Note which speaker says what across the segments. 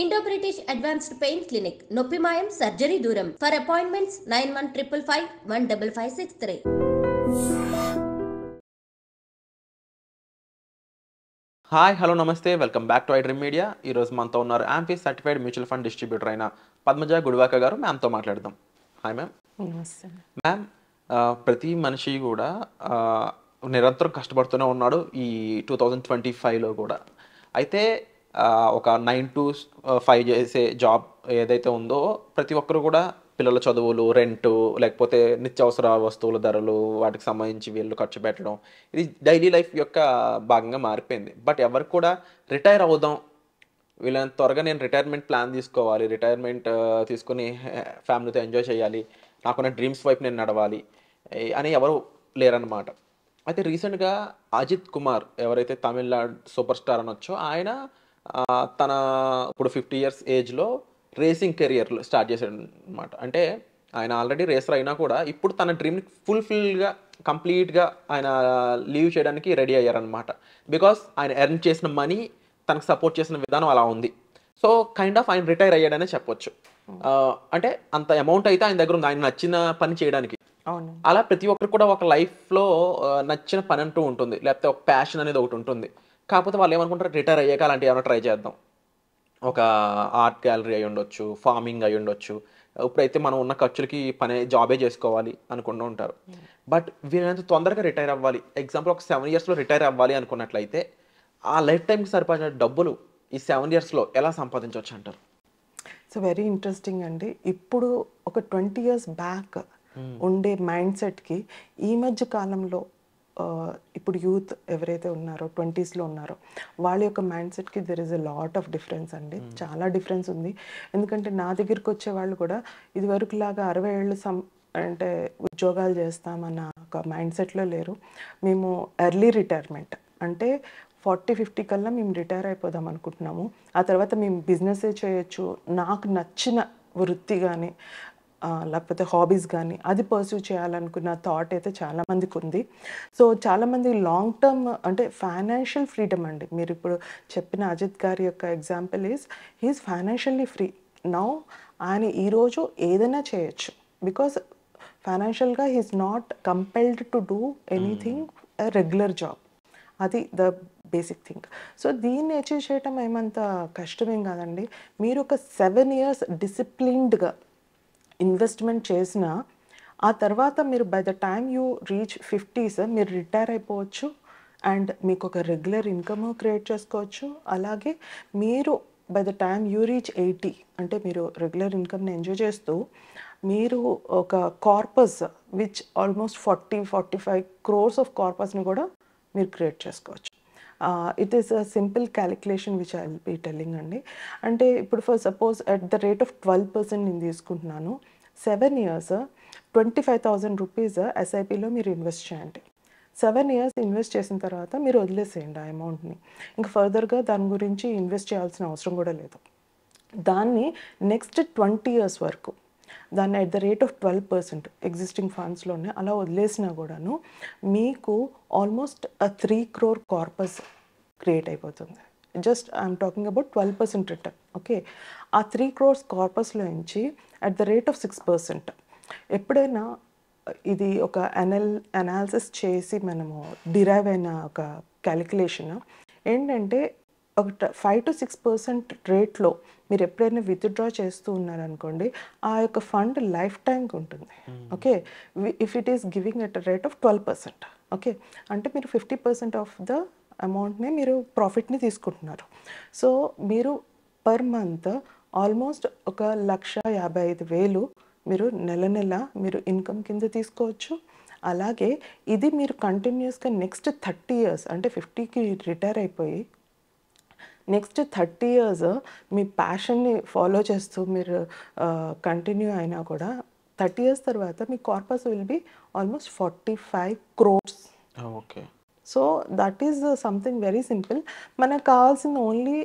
Speaker 1: Indo British advanced pain clinic నొప్పి మాయం surgery దూరం ఫర్ అపాయింట్మెంట్స్ 9155515563.
Speaker 2: హాయ్ హలో నమస్తే welcome back to iDream media. ఈరోజు మనతో ఉన్నారు యాంపీ సర్టిఫైడ్ మ్యూచువల్ ఫండ్ డిస్ట్రిబ్యూటర్ అయిన పద్మజ గుడివాక గారు. మ్యామ్తో మాట్లాడదాం. Hi ma'am.
Speaker 3: నమస్తే.
Speaker 2: మ్యామ్, ప్రతి మనిషి కూడా నిరంతరం కష్టపడుతూనే ఉన్నాడు ఈ 2025లో కూడా. అయితే ఒక 9 to 5 చేసే జాబ్ ఏదైతే ఉందో ప్రతి ఒక్కరు కూడా పిల్లల చదువులు, రెంటు, లేకపోతే నిత్యావసర వస్తువుల ధరలు, వాటికి సంబంధించి వీళ్ళు ఖర్చు పెట్టడం, ఇది డైలీ లైఫ్ యొక్క భాగంగా మారిపోయింది. బట్ ఎవరికి కూడా రిటైర్ అవుదాం, వీళ్ళని త్వరగా నేను రిటైర్మెంట్ ప్లాన్ తీసుకోవాలి, రిటైర్మెంట్ తీసుకుని ఫ్యామిలీతో ఎంజాయ్ చేయాలి, నాకున్న డ్రీమ్స్ వైపు నేను నడవాలి అని ఎవరు లేరన్నమాట. అయితే రీసెంట్గా అజిత్ కుమార్, ఎవరైతే తమిళనాడు సూపర్ స్టార్ అనొచ్చో, ఆయన తన ఇప్పుడు 50 years ఏజ్లో రేసింగ్ కెరియర్లో స్టార్ట్ చేశాడు అనమాట. అంటే ఆయన ఆల్రెడీ రేసర్ అయినా కూడా ఇప్పుడు తన డ్రీమ్ని ఫుల్ఫిల్గా కంప్లీట్గా ఆయన లీవ్ చేయడానికి రెడీ అయ్యారనమాట. బికాస్ ఆయన ఎర్న్ చేసిన మనీ తనకు సపోర్ట్ చేసిన విధానం అలా ఉంది. సో కైండ్ ఆఫ్ ఆయన రిటైర్ అయ్యాడనే చెప్పొచ్చు. అంటే అంత అమౌంట్ అయితే ఆయన దగ్గర ఉంది ఆయన నచ్చిన పని చేయడానికి. అలా ప్రతి ఒక్కరు కూడా ఒక లైఫ్లో నచ్చిన పని అంటూ ఉంటుంది, లేకపోతే ఒక ప్యాషన్ అనేది ఒకటి ఉంటుంది. కాకపోతే వాళ్ళు ఏమనుకుంటారు, రిటైర్ అయ్యాక అలాంటి ఏమైనా ట్రై చేద్దాం, ఒక ఆర్ట్ గ్యాలరీ అయి ఉండొచ్చు, ఫార్మింగ్ అయి ఉండొచ్చు, ఇప్పుడైతే మనం ఉన్న ఖర్చులకి పని జాబే చేసుకోవాలి అనుకుంటూ ఉంటారు. బట్ వీళ్ళంత తొందరగా రిటైర్ అవ్వాలి, ఎగ్జాంపుల్ ఒక 7 yearsలో రిటైర్ అవ్వాలి అనుకున్నట్లయితే ఆ లైఫ్ టైంకి సరిపడిన డబ్బులు ఈ 7 yearsలో ఎలా సంపాదించవచ్చు అంటారు?
Speaker 3: సో వెరీ ఇంట్రెస్టింగ్ అండి. ఇప్పుడు ఒక 20 years బ్యాక్ ఉండే మైండ్ సెట్కి ఈ మధ్య కాలంలో ఇప్పుడు యూత్ ఎవరైతే ఉన్నారో 20sలో ఉన్నారో వాళ్ళ యొక్క మైండ్ సెట్కి there is a lot of difference అండి. చాలా డిఫరెన్స్ ఉంది. ఎందుకంటే నా దగ్గరికి వచ్చే వాళ్ళు కూడా ఇదివరకు లాగా 60 ఏళ్ళు అంటే ఉద్యోగాలు చేస్తామన్న ఒక మైండ్ సెట్లో లేరు. మేము ఎర్లీ రిటైర్మెంట్ అంటే 40-50 కల్లా మేము రిటైర్ అయిపోదాం అనుకుంటున్నాము. ఆ తర్వాత మేము బిజినెసే చేయొచ్చు, నాకు నచ్చిన వృత్తి కానీ లేకపోతే హాబీస్ కానీ అది పర్సూ చేయాలనుకున్న థాట్ అయితే చాలామందికి ఉంది. సో చాలామంది లాంగ్ టర్మ్ అంటే ఫైనాన్షియల్ ఫ్రీడమ్ అండి. మీరు ఇప్పుడు చెప్పిన అజిత్ గారి యొక్క example he's financially free now. ఆయన ఈరోజు ఏదైనా చేయొచ్చు బికాస్ ఫైనాన్షియల్గా he's not compelled to do anything regular job. అది ద బేసిక్ థింగ్. సో దీన్ని అచీవ్ చేయటం ఏమంత కష్టమేం కాదండి. మీరు ఒక 7 years డిసిప్లిన్డ్గా ఇన్వెస్ట్మెంట్ చేసిన ఆ తర్వాత మీరు by the time you reach 50s మీరు రిటైర్ అయిపోవచ్చు అండ్ మీకు ఒక రెగ్యులర్ ఇన్కమ్ క్రియేట్ చేసుకోవచ్చు. అలాగే మీరు by the time you reach 80 అంటే మీరు రెగ్యులర్ ఇన్కమ్ని ఎంజాయ్ చేస్తూ మీరు ఒక corpus which almost 40-45 crores of కార్పస్ని కూడా మీరు క్రియేట్ చేసుకోవచ్చు. It is a simple calculation which I will be telling అండి. అంటే ఇప్పుడు for suppose at the rate of 12% నేను తీసుకుంటున్నాను. 7 years 25,000 rupees ఎస్ఐపిలో మీరు ఇన్వెస్ట్ చేయండి. 7 years ఇన్వెస్ట్ చేసిన తర్వాత మీరు వదిలేసేయండి ఆ అమౌంట్ని. ఇంకా ఫర్దర్గా దాని గురించి ఇన్వెస్ట్ చేయాల్సిన అవసరం కూడా లేదు. దాన్ని నెక్స్ట్ 20 years వరకు దాన్ని at the rate of 12% existing ఫండ్స్లోనే అలా వదిలేసినా కూడాను మీకు ఆల్మోస్ట్ 3 crore కార్పస్ క్రియేట్ అయిపోతుంది. Just I'm talking about 12% return. Okay, ఆ 3 crores కార్పస్లో నుంచి అట్ ద రేట్ ఆఫ్ 6%. ఎప్పుడైనా ఇది ఒక అనాలిసిస్ చేసి మనము డిరైవ్ అయిన ఒక క్యాలిక్యులేషన్ ఏంటంటే ఒక 5-6% రేట్లో మీరు ఎప్పుడైనా విత్డ్రా చేస్తూ ఉన్నారనుకోండి, ఆ యొక్క ఫండ్ లైఫ్ టైంకి ఉంటుంది. Okay, if it is giving at rate of 12%. Okay, అంటే మీరు 50% ఆఫ్ ద అమౌంట్ని మీరు ప్రాఫిట్ని తీసుకుంటున్నారు. సో మీరు పర్ మంత్ ఆల్మోస్ట్ 1,55,000 మీరు నెల మీరు ఇన్కమ్ కింద తీసుకోవచ్చు. అలాగే ఇది మీరు కంటిన్యూస్గా నెక్స్ట్ 30 years అంటే 50కి రిటైర్ అయిపోయి నెక్స్ట్ 30 years మీ ప్యాషన్ని ఫాలో చేస్తూ మీరు కంటిన్యూ అయినా కూడా 30 years తర్వాత మీ corpus will be almost 45 crores.
Speaker 2: Okay,
Speaker 3: so that is something very simple. మనకు కావాల్సిన ఓన్లీ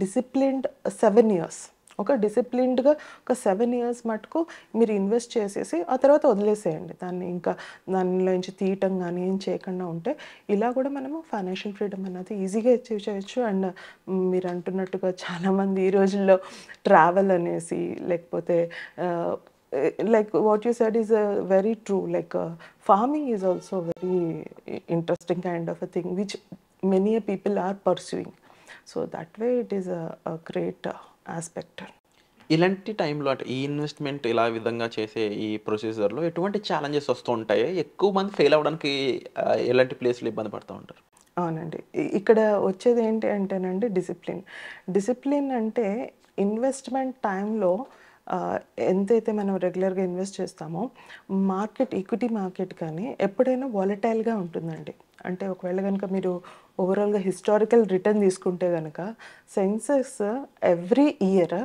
Speaker 3: డిసిప్లిన్డ్ 7 years ఒక డిసిప్లిన్డ్గా ఒక 7 ఇయర్స్ మటుకు మీరు ఇన్వెస్ట్ చేసేసి ఆ తర్వాత వదిలేసేయండి దాన్ని. ఇంకా దానిలో నుంచి తీయటం కానీ ఏం చేయకుండా ఉంటే ఇలా కూడా మనము ఫైనాన్షియల్ ఫ్రీడమ్ అనేది ఈజీగా అచీవ్ చేయొచ్చు. అండ్ మీరు అంటున్నట్టుగా చాలామంది ఈ రోజుల్లో ట్రావెల్ అనేసి లేకపోతే like what you said is very true. Like farming is also very interesting kind of a thing which many people are pursuing. So that way it is a great aspect.
Speaker 2: ఇలాంటి టైంలో అంటే ఈ investment ఇలా విధంగా చేసే ఈ ప్రొసీజర్లో ఎటువంటి challenges వస్తూ ఉంటాయి? ఎక్కువ మంది ఫెయిల్ అవ్వడానికి ఎలాంటి ప్లేస్లో ఇబ్బంది పడుతూ ఉంటారు?
Speaker 3: అవునండి. ఇక్కడ వచ్చేది ఏంటి అంటేనండి డిసిప్లిన్. డిసిప్లిన్ అంటే ఇన్వెస్ట్మెంట్ టైంలో ఎంతైతే మనం రెగ్యులర్గా ఇన్వెస్ట్ చేస్తామో మార్కెట్, ఈక్విటీ మార్కెట్ కానీ ఎప్పుడైనా వాలటైల్గా ఉంటుందండి. అంటే ఒకవేళ కనుక మీరు ఓవరాల్గా హిస్టారికల్ రిటర్న్ తీసుకుంటే కనుక సెన్సెక్స్ ఎవ్రీ ఇయర్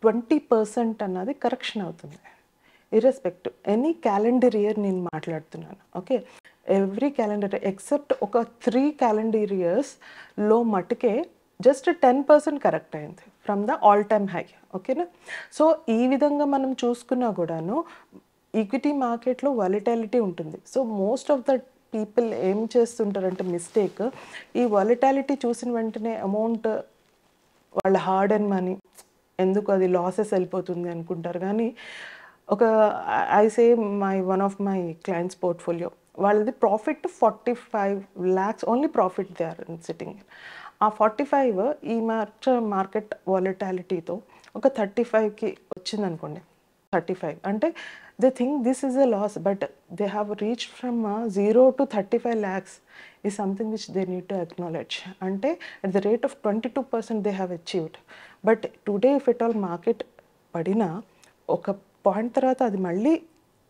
Speaker 3: 20% అన్నది కరెక్షన్ అవుతుంది. ఇర్రెస్పెక్టివ్ ఎనీ క్యాలెండర్ ఇయర్ నేను మాట్లాడుతున్నాను. ఓకే, ఎవ్రీ క్యాలెండర్ ఎక్సెప్ట్ ఒక 3 క్యాలెండర్ ఇయర్స్లో మటుకే జస్ట్ 10% కరెక్ట్ అయింది from the all time high. ఓకేనా? సో ఈ విధంగా మనం చూసుకున్నా కూడాను ఈక్విటీ మార్కెట్లో వాలటాలిటీ ఉంటుంది. So most of the people ఏం చేస్తుంటారంటే మిస్టేక్, ఈ వాలటాలిటీ చూసిన వెంటనే అమౌంట్ వాళ్ళ హార్డ్ అండ్ మనీ ఎందుకు అది లాసెస్ వెళ్ళిపోతుంది అనుకుంటారు. కానీ ఒక I say one of my clients portfolio వాళ్ళది profit 45 lakhs only profit they are sitting. ఆ 45 ఈ మార్కెట్ వాలటాలిటీతో ఒక 35కి వచ్చింది అనుకోండి. 35 అంటే they think this is a loss, but they have reach from 0 to 35 lakhs is something which they need to acknowledge. అంటే at the rate of 22% they have achieved. But today if at all market పడినా ఒక point తర్వాత అది మళ్ళీ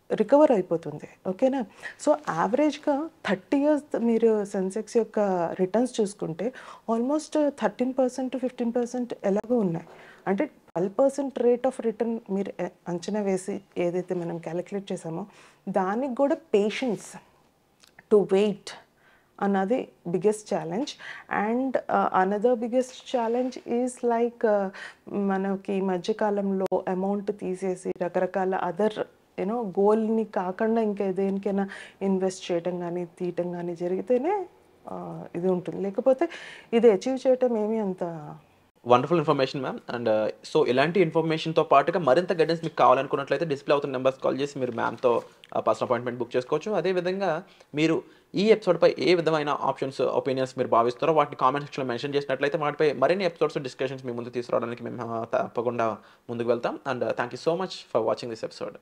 Speaker 3: recover అయిపోతుంది. ఓకేనా? So యావరేజ్గా 30 years మీరు సెన్సెక్స్ యొక్క రిటర్న్స్ చూసుకుంటే ఆల్మోస్ట్ 13% to 15% ఎలాగో ఉన్నాయి. అంటే 12% రేట్ ఆఫ్ రిటర్న్ మీరు అంచనా వేసి ఏదైతే మనం క్యాలిక్యులేట్ చేసామో దానికి కూడా పేషెన్స్ టు వెయిట్ అన్నది biggest challenge. And another biggest challenge is like మనకి ఈ మధ్యకాలంలో అమౌంట్ తీసేసి రకరకాల అదర్ గోల్ని కాకుండా ఇంకా దేనికైనా ఇన్వెస్ట్ చేయటం కానీ తీయటం కానీ జరిగితేనే ఇది ఉంటుంది. లేకపోతే ఇది అచీవ్ చేయటం ఏమీ అంత
Speaker 2: wonderful information ma'am. And so ఇలాంటి ఇన్ఫర్మేషన్తో పాటుగా మరింత గైడెన్స్ మీకు కావాలనుకున్నట్లయితే డిస్ప్లే అవుతున్న నెంబర్స్ కాల్ చేసి మీరు మ్యామ్తో పర్సనల్ అపాయింట్మెంట్ బుక్ చేసుకోవచ్చు. అదేవిధంగా మీరు ఈ ఎపిసోడ్పై ఏ విధమైన ఆప్షన్స్, ఒపీనియన్స్ మీరు భావిస్తారో వాటిని కామెంట్ సెక్షన్లో మెన్షన్ చేసినట్లయితే వాటిపై మరిన్ని ఎపిసోడ్స్, డిస్కషన్స్ మీ ముందు తీసుకురావడానికి మేము తప్పకుండా ముందుకు వెళ్తాం. And thank you so much for watching this episode.